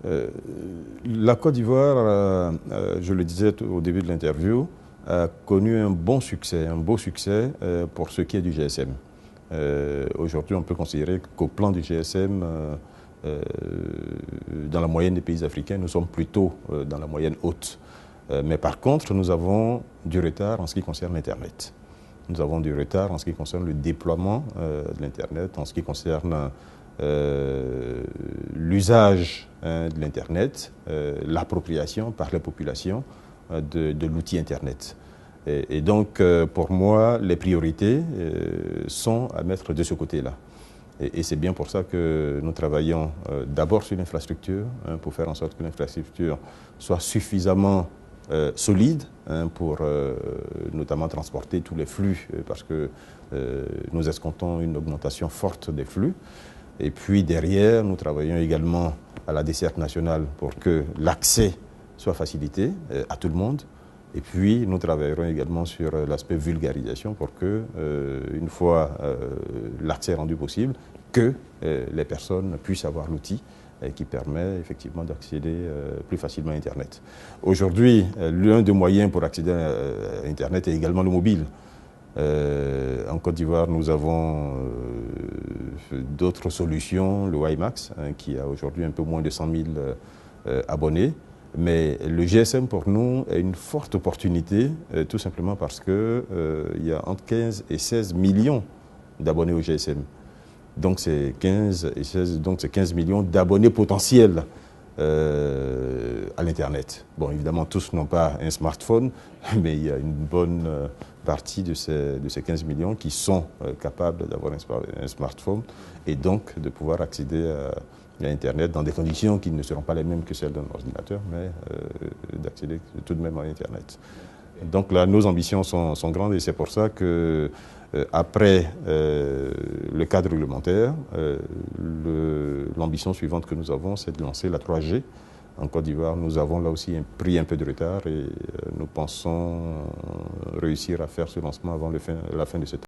Euh, la Côte d'Ivoire, je le disais au début de l'interview, a connu un beau succès pour ce qui est du GSM. Aujourd'hui, on peut considérer qu'au plan du GSM, dans la moyenne des pays africains, nous sommes plutôt dans la moyenne haute. Mais par contre, nous avons du retard en ce qui concerne l'Internet. Nous avons du retard en ce qui concerne le déploiement de l'Internet, en ce qui concerne l'usage de l'Internet, l'appropriation par la population de l'outil Internet. Et donc, pour moi, les priorités sont à mettre de ce côté-là. Et c'est bien pour ça que nous travaillons d'abord sur l'infrastructure, pour faire en sorte que l'infrastructure soit suffisamment solide pour notamment transporter tous les flux, parce que nous escomptons une augmentation forte des flux. Et puis derrière, nous travaillons également à la desserte nationale pour que l'accès soit facilité à tout le monde. Et puis, nous travaillerons également sur l'aspect vulgarisation pour que, une fois l'accès rendu possible, que les personnes puissent avoir l'outil qui permet effectivement d'accéder plus facilement à Internet. Aujourd'hui, l'un des moyens pour accéder à Internet est également le mobile. En Côte d'Ivoire, nous avons d'autres solutions, le WiMAX, qui a aujourd'hui un peu moins de 100 000 abonnés. Mais le GSM pour nous est une forte opportunité, tout simplement parce qu'il y a entre 15 et 16 millions d'abonnés au GSM. Donc c'est 15 et 16, donc c'est 15 millions d'abonnés potentiels à l'Internet. Bon, évidemment, tous n'ont pas un smartphone, mais il y a une bonne partie de ces 15 millions qui sont capables d'avoir un smartphone et donc de pouvoir accéder à Internet dans des conditions qui ne seront pas les mêmes que celles d'un ordinateur, mais d'accéder tout de même à Internet. Donc là, nos ambitions sont grandes et c'est pour ça que après le cadre réglementaire, l'ambition suivante que nous avons, c'est de lancer la 3G. En Côte d'Ivoire, nous avons là aussi pris un peu de retard et nous pensons réussir à faire ce lancement avant la fin de cette année.